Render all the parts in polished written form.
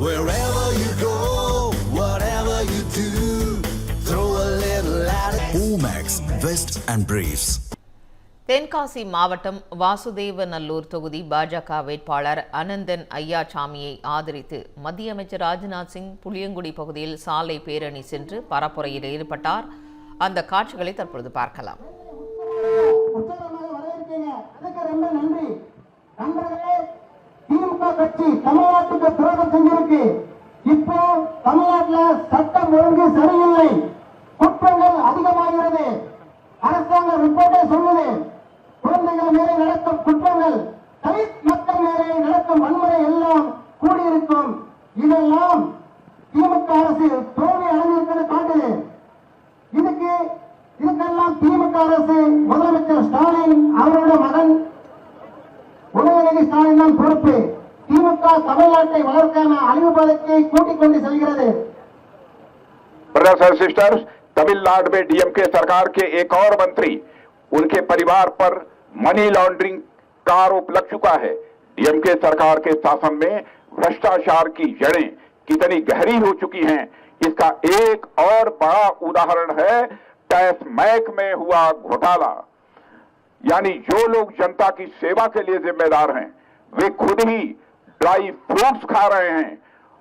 Wherever you go, whatever you do, throw a little at it. Omax, Vest and Briefs. Tenkasi மாவட்டம் வாசுதேவநல்லூர் தொகுதி பாஜக வேட்பாளர் அனந்தன் ஐயாசாமியை ஆதரித்து மத்திய அமைச்சர் ராஜ்நாத் சிங் புளியங்குடி பகுதியில் சாலை பேரணி சென்று பரப்புரையில் ஈடுபட்டார். அந்த காட்சிகளை தற்பொழுது பார்க்கலாம். திமுக கட்சி தமிழ்நாட்டுக்கு துரோகம் செஞ்சிருக்கு. இப்போ தமிழ்நாட்டில் சட்டம் ஒழுங்கு சரியில்லை, குற்றங்கள் அதிகமாகிறது. அரசாங்க ரிப்போர்ட்டே சொல்லுது, குழந்தைகள் மேலே நடக்கும் குற்றங்கள், தலித் மக்கள் மேலே நடக்கும் வன்முறை எல்லாம் கூடியிருக்கும். இதெல்லாம் திமுக அரசு தோல்வி அடைஞ்சிருக்கிறது காட்டுது. இதுக்கெல்லாம் திமுக அரசு முதலமைச்சர் ஸ்டாலின் அவரோட மகன் உதயநிதி ஸ்டாலின் தான் பொறுப்பு. திமுக தமிழ்நாட்டை வளர்க்கான அழிவு பாதையை கூட்டிக் கொண்டு செல்கிறது. ब्रदर्स एंड सिस्टर्स, तमिलनाडु में डीएमके सरकार के एक और मंत्री, उनके परिवार पर मनी लॉन्ड्रिंग का आरोप लग चुका है. डीएमके सरकार के शासन में भ्रष्टाचार की जड़ें कितनी गहरी हो चुकी हैं, इसका एक और बड़ा उदाहरण है टैक्स महकमे में हुआ घोटाला. यानी जो लोग जनता की सेवा के लिए जिम्मेदार हैं, वे खुद ही ड्राई फ्रूट्स खा रहे हैं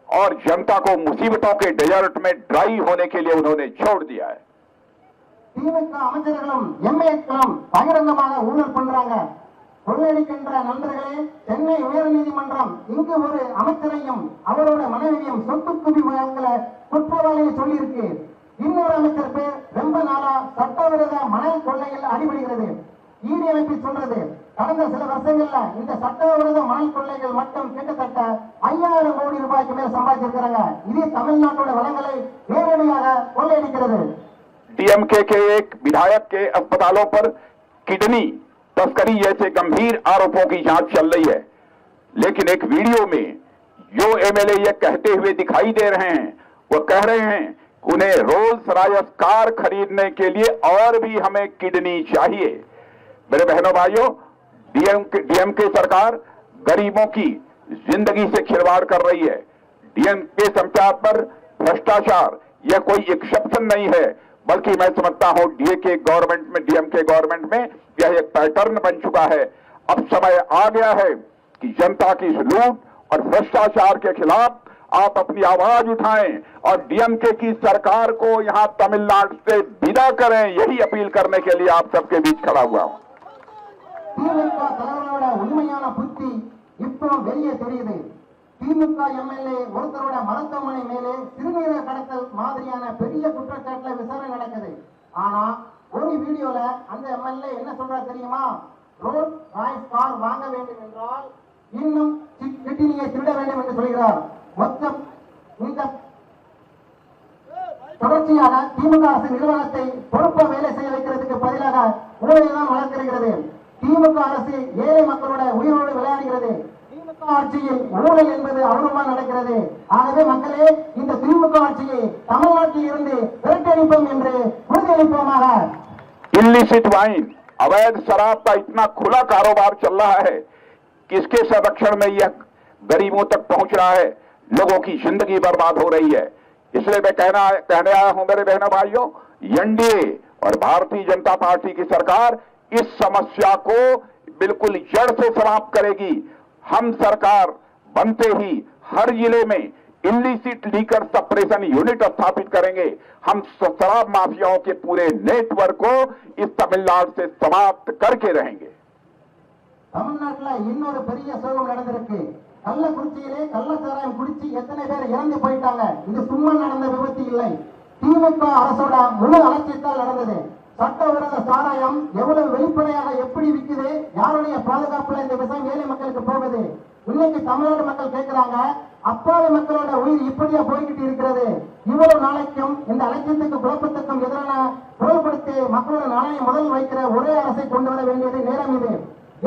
और जनता को मुसीबतों के डेजर्ट में ड्राई होने के लिए उन्होंने छोड़ दिया है. திமுக அமைச்சர்களும் எம்எல்ஏக்களும் பகிரங்கமாக ஊழல் பண்றாங்க. கொள்ளையடிக்கின்ற நண்பர்களே, சென்னை உயர்நீதிமன்றம் இங்கு ஒரு அமைச்சரையும் அவரோட மனைவியும் சொத்து குவி வழங்கல குற்றவாளியை சொல்லியிருக்கு. இன்னொரு அமைச்சர் பேர் ரொம்ப நாளா சட்டவிரோத மணல் கொள்ளையில் அடிபடுகிறது. ஈடி அமைப்பு சொல்றது, கடந்த சில வருஷங்கள்ல இந்த சட்டவிரோத மணல் கொள்ளைகள் மட்டும் கிட்டத்தட்ட 5000 கோடி ரூபாய்க்கு மேல் சம்பாதிச்சிருக்கிறாங்க. இது தமிழ்நாட்டோட வளங்களை நேரடியாக கொள்ளையடிக்கிறது. डीएमके के एक विधायक के अस्पतालों पर किडनी तस्करी जैसे गंभीर आरोपों की जांच चल रही है. लेकिन एक वीडियो में जो एमएलए ये कहते हुए दिखाई दे रहे हैं, वो कह रहे हैं उन्हें रोल्स रॉयस कार खरीदने के लिए और भी हमें किडनी चाहिए. मेरे बहनों भाइयों, डीएमके सरकार गरीबों की जिंदगी से खिलवाड़ कर रही है. डीएमके सरकार पर भ्रष्टाचार यह कोई एक्सेप्शन नहीं है, बल्कि मैं समझता हूं डीएमके गवर्नमेंट में यह एक पैटर्न बन चुका है. अब समय आ गया है कि जनता की लूट और भ्रष्टाचार के खिलाफ आप अपनी आवाज उठाएं और डीएमके की सरकार को यहां तमिलनाडु से विदा करें. यही अपील करने के लिए आप सबके बीच खड़ा हुआ हूं. திமுக தலைவரோட உண்மையான புத்தி இப்போ வெளியே தெரியுது. திமுக எம்எல்ஏ ஒருத்தரோட மருத்துவமனை மேலே சிறுநீரக கடத்தல் மாதிரியான பெரிய குற்றச்சாட்டுல விசாரணை நடக்குது. ஆனா ஒரு வீடியோல அந்த எம்எல்ஏ என்ன சொல்றா தெரியுமா? ரோல்ஸ் ராய்ஸ் கார் வாங்க வேண்டும் என்றால் இன்னும் கிட்னியை திருட வேண்டும் என்று சொல்கிறார். மொத்தம் இந்த தொடர்ச்சியாக திமுக அரசு நிர்வாகத்தை பொறுப்பா வேலை செய்ய வைக்கிறதுக்கு பதிலாக ஊழலை தான் வளர்க்கிறது. திமுக அரசு ஏழை மக்களோட உயிரோடு விளையாடுகிறது. திமுக ஆட்சியில் ஊழல் என்பது அவ்வளவா நடக்கிறது. ஆகவே மக்களே, இந்த திமுக ஆட்சியை தமிழ்நாட்டில் இருந்து விரட்டடிப்போம் என்று உறுதியளிப்போமாக. इल्लिसिट वाइन, अवैध शराब का इतना खुला कारोबार चल रहा है, किसके संरक्षण में यह गरीबों तक पहुंच रहा है, लोगों की जिंदगी बर्बाद हो रही है. इसलिए मैं कहने आया हूं मेरे बहनों भाइयों, एनडीए और भारतीय जनता पार्टी की सरकार इस समस्या को बिल्कुल जड़ से समाप्त करेगी. हम सरकार बनते ही हर जिले में इल्लिसिट लीकर सप्रेशन यूनिट स्थापित करेंगे. हम शराब माफियाओं के पूरे नेटवर्क को इस तमिलनाडु से समाप्त करके रहेंगे. தமிழ்நாட்டுல இன்னொரு பெரிய சோகம் நடந்திருக்கு. கள்ளக்குறிச்சியிலே கள்ளச்சாராயம் குடிச்சு எத்தனை பேர் இறந்து போயிட்டாங்க. இது சும்மா நடந்த விபத்து இல்லை, திமுக அரசோட முழு அலட்சியத்தால் நடந்தது. சட்டவிரோத சாராயம் எவ்வளவு வெளிப்படையாக எப்படி விற்குது, யாருடைய பாதுகாப்புல இந்த விஷயம் ஏழை மக்களுக்கு போகுது. இன்னைக்கு தமிழ்நாடு மக்கள் கேட்கிறாங்க, அப்பாவி மக்களோட உயிர் இப்படியா போய்கிட்டு இருக்கிறது. இவ்வளவு நாளைக்கும் இந்த அலட்சியத்துக்கு குழப்பத்துக்கும் எதிரான குரல் கொடுத்து மக்களோட நலனை முதல் வைக்கிற ஒரே அரசை கொண்டு வர வேண்டியது நேரம் இது.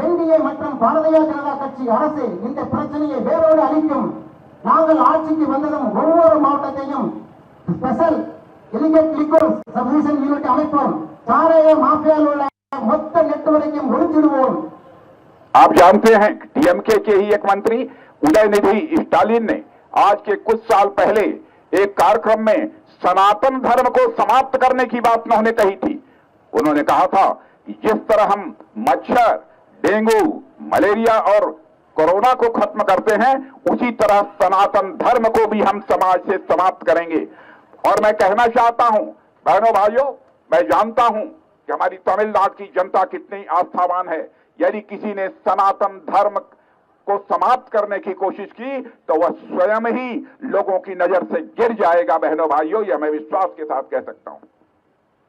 என்டிஏ மற்றும் பாரதிய ஜனதா கட்சி அரசு இந்த பிரச்சனையை வேரோடு அளிக்கும். நாங்கள் ஆட்சிக்கு வந்ததும் ஒவ்வொரு மாவட்டத்தையும் ஸ்பெஷல் எலிகேட் லிக்கர் சப்டிவிஷன் யூனிட் அமைப்போம். சாராய மாஃபியாவோட மொத்த நெட்வொர்க்கையும் ஒழிச்சிடுவோம். आप जानते हैं डीएमके के ही एक मंत्री उदयनिधि स्टालिन ने आज के कुछ साल पहले एक कार्यक्रम में सनातन धर्म को समाप्त करने की बात उन्होंने कही थी। उन्होंने कहा था कि जिस तरह हम मच्छर, डेंगू, मलेरिया और कोरोना को खत्म करते हैं, उसी तरह सनातन धर्म को भी हम समाज से समाप्त करेंगे। और मैं कहना चाहता हूं, बहनों भाइयों, मैं जानता हूं कि हमारी तमिलनाडु की जनता कितनी आस्थावान है। यदि किसी ने सनातन धर्म को समाप्त करने की कोशिश की तो वह स्वयं ही लोगों की नजर से गिर जाएगा। बहनों भाइयों, यह मैं विश्वास के साथ कह सकता हूं।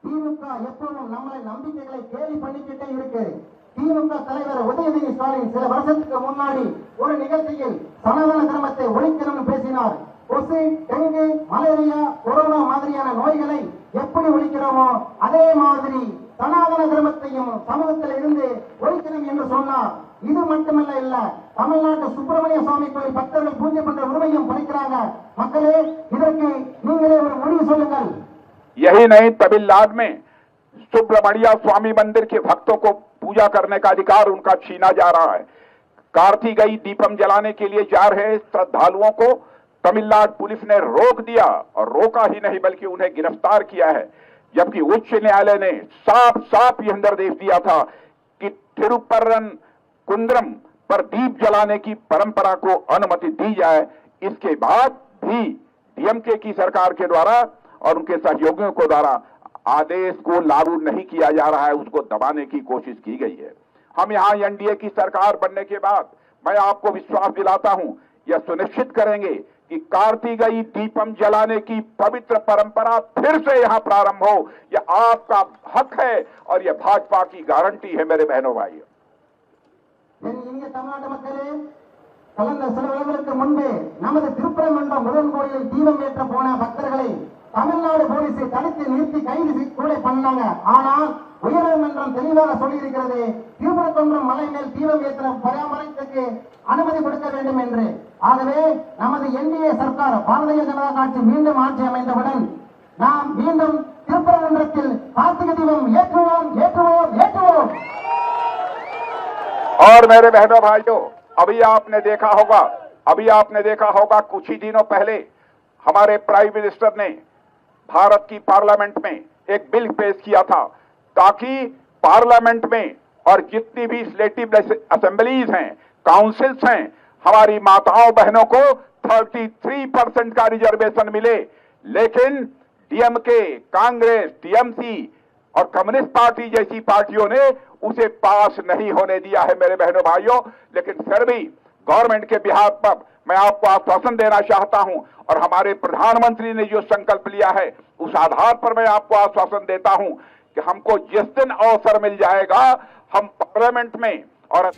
திமுக எப்பவும் நம்மளை நம்பிக்கைகளை கேலி பண்ணிக்கிட்டே இருக்கு. திமுக தலைவர் உதயநிதி ஸ்டாலின் சில வருஷத்துக்கு முன்னாடி ஒரு நிகழ்ச்சியில் சனாதன தர்மத்தை ஒழிக்கணும்னு பேசினார். கொசு, டெங்கு, மலேரியா, கொரோனா மாதிரியான நோய்களை எப்படி ஒழிக்கிறோமோ அதே மாதிரி சனாதன தர்மத்தையும் சமூகத்தில் இருந்து ஒழிக்கணும் என்று சொன்னார். இது மட்டுமல்ல, இல்ல தமிழ்நாட்டு சுப்பிரமணிய சுவாமி கோயில் பக்தர்கள் பூஜை பண்ற உரிமையும் பறிக்கிறாங்க. மக்களே, இதற்கு நீங்களே ஒரு முடிவு சொல்லுங்கள். यही नहीं, तमिलनाडु में सुब्रमण्य स्वामी मंदिर के भक्तों को पूजा करने का अधिकार उनका छीना जा रहा है। कार्तिकेय दीपम जलाने के लिए जा रहे श्रद्धालुओं को तमिलनाडु पुलिस ने रोक दिया, और रोका ही नहीं बल्कि उन्हें गिरफ्तार किया है। जबकि उच्च न्यायालय ने साफ साफ यह निर्देश दिया था कि तिरुपरन कुंद्रम पर दीप जलाने की परंपरा को अनुमति दी जाए। इसके बाद भी डीएमके की सरकार के द्वारा और उनके सहयोगियों को द्वारा आदेश को लागू नहीं किया जा रहा है, उसको दबाने की कोशिश की गई है। हम यहां एनडीए की सरकार बनने के बाद मैं आपको विश्वास दिलाता हूं, यह सुनिश्चित करेंगे कि कार्तिकेय दीपम जलाने की पवित्र परंपरा फिर से यहां प्रारंभ हो। यह आपका हक है और यह भाजपा की गारंटी है। मेरे बहनों भाइयों, இங்கே தமிழ்நாட்டு மக்களே, கடந்த சில வருடங்களுக்கு முன்பே நமது திருப்பரங்குன்றம் முருகன் கோயிலில் தீபம் ஏற்ற போன பக்தர்களை தமிழ்நாடு போலீஸ் தடுத்து நிறுத்தி கைது கூட பண்ணாங்க. ஆனால் உயர்நீதிமன்றம் தெளிவாக சொல்லி இருக்கிறது, திருப்பரங்குன்றம் மலை மேல் தீபம் ஏற்ற பராமரிப்புக்கு அனுமதி கொடுக்க வேண்டும் என்று. ஆகவே நமது என்டிஏ சர்க்கார், பாரதிய ஜனதா கட்சி மீண்டும் ஆட்சி அமைந்தவுடன் நாம் மீண்டும் திருப்பரங்குன்றத்தில் கார்த்திகை தீபம் ஏற்றுவோம் ஏற்றுவோம் ஏற்றுவோம். और मेरे बहनों भाइयों, अभी आपने देखा होगा कुछ ही दिनों पहले हमारे प्राइम मिनिस्टर ने भारत की पार्लियामेंट में एक बिल पेश किया था ताकि पार्लियामेंट में और जितनी भी लेजिस्लेटिव असेंबलीज हैं, काउंसिल्स हैं, हमारी माताओं बहनों को 33% का रिजर्वेशन मिले। लेकिन डीएमके, कांग्रेस, टीएमसी और कम्युनिस्ट पार्टी जैसी पार्टियों ने उसे पास नहीं होने दिया है। मेरे बहनों भाइयों, लेकिन फिर भी गवर्नमेंट के बिहाफ पर मैं आपको आश्वासन देना चाहता हूं, और हमारे प्रधानमंत्री ने जो संकल्प लिया है उस आधार पर मैं आपको आश्वासन देता हूं कि हमको जिस दिन अवसर मिल जाएगा हम पार्लियामेंट में और